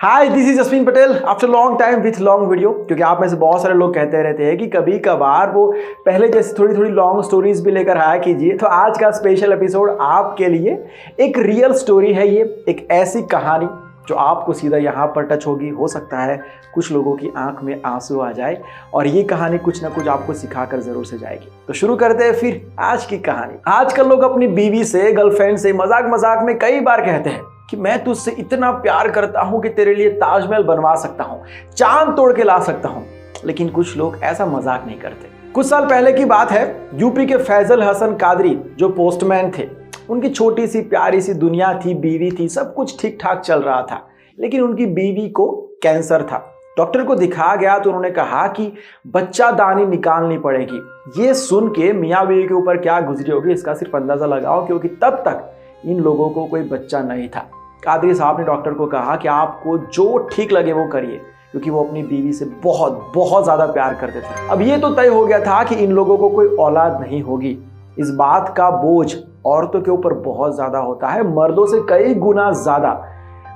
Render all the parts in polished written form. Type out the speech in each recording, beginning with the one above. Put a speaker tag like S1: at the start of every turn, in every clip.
S1: Hi, this is Ashwin Patel after long time with long video. क्योंकि आप में से बहुत सारे लोग कहते रहते हैं कि कभी कभार वो पहले जैसे थोड़ी थोड़ी लॉन्ग स्टोरीज भी लेकर आया कीजिए। तो आज का स्पेशल एपिसोड आपके लिए एक रियल स्टोरी है। ये एक ऐसी कहानी जो आपको सीधा यहाँ पर टच होगी। हो सकता है कुछ लोगों की आंख में आंसू आ जाए और ये कहानी कुछ ना कुछ आपको सिखाकर जरूर से जाएगी। तो शुरू करते हैं फिर आज की कहानी। आजकल लोग अपनी बीवी से, गर्लफ्रेंड से मजाक मजाक में कई बार कहते हैं कि मैं तुझसे इतना प्यार करता हूं कि तेरे लिए ताजमहल बनवा सकता हूं, चांद तोड़ के ला सकता हूं। लेकिन कुछ लोग ऐसा मजाक नहीं करते। कुछ साल पहले की बात है, यूपी के फैजल हसन कादरी जो पोस्टमैन थे, उनकी छोटी सी प्यारी सी दुनिया थी, बीवी थी, सब कुछ ठीक ठाक चल रहा था। लेकिन उनकी बीवी को कैंसर था। डॉक्टर को दिखा गया तो उन्होंने कहा कि बच्चा दानी निकालनी पड़ेगी। ये सुन के मियाँ बीवी के ऊपर क्या गुजरी होगी इसका सिर्फ अंदाजा लगाओ, क्योंकि तब तक इन लोगों को कोई बच्चा नहीं था। कादरी साहब ने डॉक्टर को कहा कि आपको जो ठीक लगे वो करिए, क्योंकि वो अपनी बीवी से बहुत बहुत ज्यादा प्यार करते थे। अब ये तो तय हो गया था कि इन लोगों को कोई औलाद नहीं होगी। इस बात का बोझ औरतों के ऊपर बहुत ज्यादा होता है, मर्दों से कई गुना ज्यादा।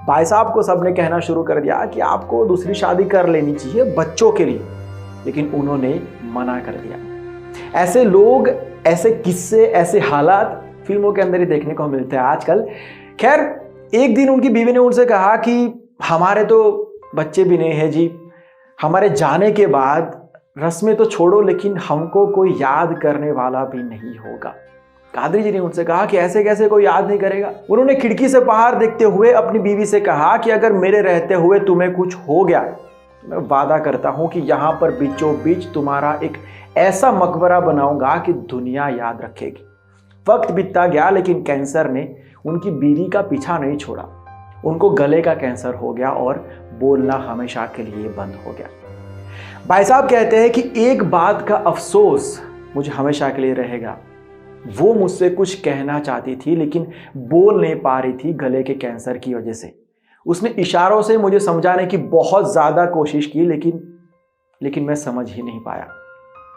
S1: भाई साहब को सबने कहना शुरू कर दिया कि आपको दूसरी शादी कर लेनी चाहिए बच्चों के लिए, लेकिन उन्होंने मना कर दिया। ऐसे लोग, ऐसे किस्से, ऐसे हालात फिल्मों के अंदर ही देखने को मिलते हैं आजकल। खैर, एक दिन उनकी बीवी ने उनसे कहा कि हमारे तो बच्चे भी नहीं है जी, हमारे जाने के बाद रस्में तो छोड़ो लेकिन हमको कोई याद करने वाला भी नहीं होगा। कादरी जी ने उनसे कहा कि ऐसे कैसे कोई याद नहीं करेगा। उन्होंने खिड़की से बाहर देखते हुए अपनी बीवी से कहा कि अगर मेरे रहते हुए तुम्हें कुछ हो गया तो मैं वादा करता हूं कि यहां पर बीचों बीच तुम्हारा एक ऐसा मकबरा बनाऊंगा कि दुनिया याद रखेगी। वक्त बीतता गया लेकिन कैंसर ने उनकी बीवी का पीछा नहीं छोड़ा। उनको गले का कैंसर हो गया और बोलना हमेशा के लिए बंद हो गया। भाई साहब कहते हैं कि एक बात का अफसोस मुझे हमेशा के लिए रहेगा। वो मुझसे कुछ कहना चाहती थी लेकिन बोल नहीं पा रही थी गले के कैंसर की वजह से। उसने इशारों से मुझे समझाने की बहुत ज्यादा कोशिश की, लेकिन मैं समझ ही नहीं पाया।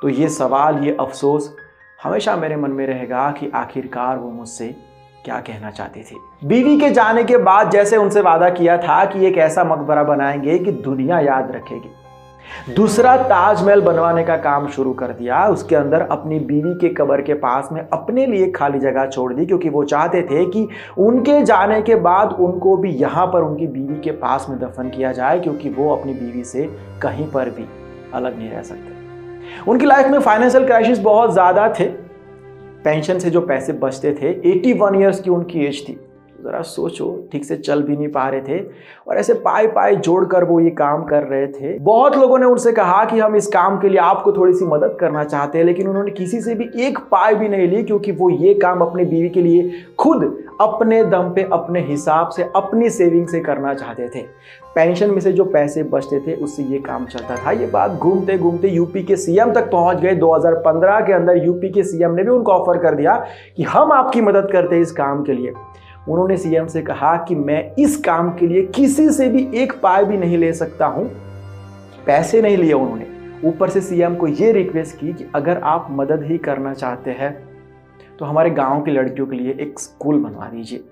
S1: तो ये सवाल, ये अफसोस हमेशा मेरे मन में रहेगा कि आखिरकार वो मुझसे क्या कहना चाहती थी। बीवी के जाने के बाद जैसे उनसे वादा किया था कि एक ऐसा मकबरा बनाएंगे कि दुनिया याद रखेगी, दूसरा ताजमहल बनवाने का काम शुरू कर दिया। उसके अंदर अपनी बीवी के कब्र के पास में अपने लिए खाली जगह छोड़ दी, क्योंकि वो चाहते थे कि उनके जाने के बाद उनको भी यहाँ पर उनकी बीवी के पास में दफन किया जाए, क्योंकि वो अपनी बीवी से कहीं पर भी अलग नहीं रह सकते। उनकी लाइफ में फाइनेंशियल क्राइसिस बहुत ज्यादा थे। पेंशन से जो पैसे बचते थे, 81 ईयर्स की उनकी एज थी। जरा सोचो, ठीक से चल भी नहीं पा रहे थे और ऐसे पाई पाई जोड़कर वो ये काम कर रहे थे। बहुत लोगों ने उनसे कहा कि हम इस काम के लिए आपको थोड़ी सी मदद करना चाहते हैं, लेकिन उन्होंने किसी से भी एक पाई भी नहीं ली, क्योंकि वो ये काम अपनी बीवी के लिए खुद अपने दम पे, अपने हिसाब से, अपनी सेविंग से करना चाहते थे। पेंशन में से जो पैसे बचते थे उससे ये काम चलता था। ये बात घूमते घूमते यूपी के सीएम तक पहुंच गए। 2015 के अंदर यूपी के सीएम ने भी उनको ऑफर कर दिया कि हम आपकी मदद करते हैं इस काम के लिए। उन्होंने सीएम से कहा कि मैं इस काम के लिए किसी से भी एक पाई भी नहीं ले सकता हूं। पैसे नहीं लिए उन्होंने, ऊपर से सीएम को यह रिक्वेस्ट की कि अगर आप मदद ही करना चाहते हैं तो हमारे गांव की लड़कियों के लिए एक स्कूल बनवा दीजिए।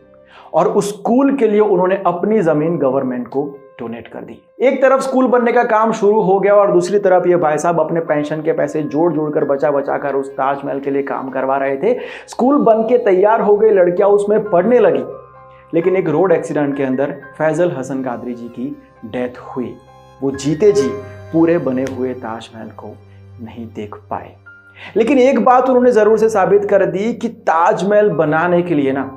S1: और उस स्कूल के लिए उन्होंने अपनी जमीन गवर्नमेंट को डोनेट कर दी। एक तरफ स्कूल बनने का काम शुरू हो गया और दूसरी तरफ ये भाई साहब अपने पेंशन के पैसे जोड़ जोड़ कर, बचा बचा कर उस ताजमहल के लिए काम करवा रहे थे। स्कूल बन के तैयार हो गई, लड़कियां उसमें पढ़ने लगी। लेकिन एक रोड एक्सीडेंट के अंदर फैजल हसन कादरी जी की डेथ हुई। वो जीते जी पूरे बने हुए ताजमहल को नहीं देख पाए। लेकिन एक बात उन्होंने जरूर से साबित कर दी कि ताजमहल बनाने के लिए ना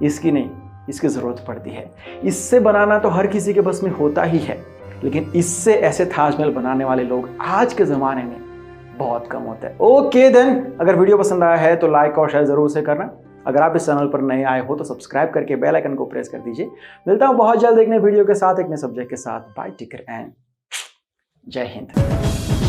S1: इसकी नहीं, इसकी जरूरत पड़ती है। इससे बनाना तो हर किसी के बस में होता ही है, लेकिन इससे ऐसे ताजमहल बनाने वाले लोग आज के ज़माने में बहुत कम होते हैं। ओके देन, अगर वीडियो पसंद आया है तो लाइक और शेयर जरूर से करना। अगर आप इस चैनल पर नए आए हो तो सब्सक्राइब करके बेल आइकन को प्रेस कर दीजिए। मिलता हूं बहुत जल्द एक नए वीडियो के साथ, एक नए सब्जेक्ट के साथ। बाय, टेक केयर एंड जय हिंद।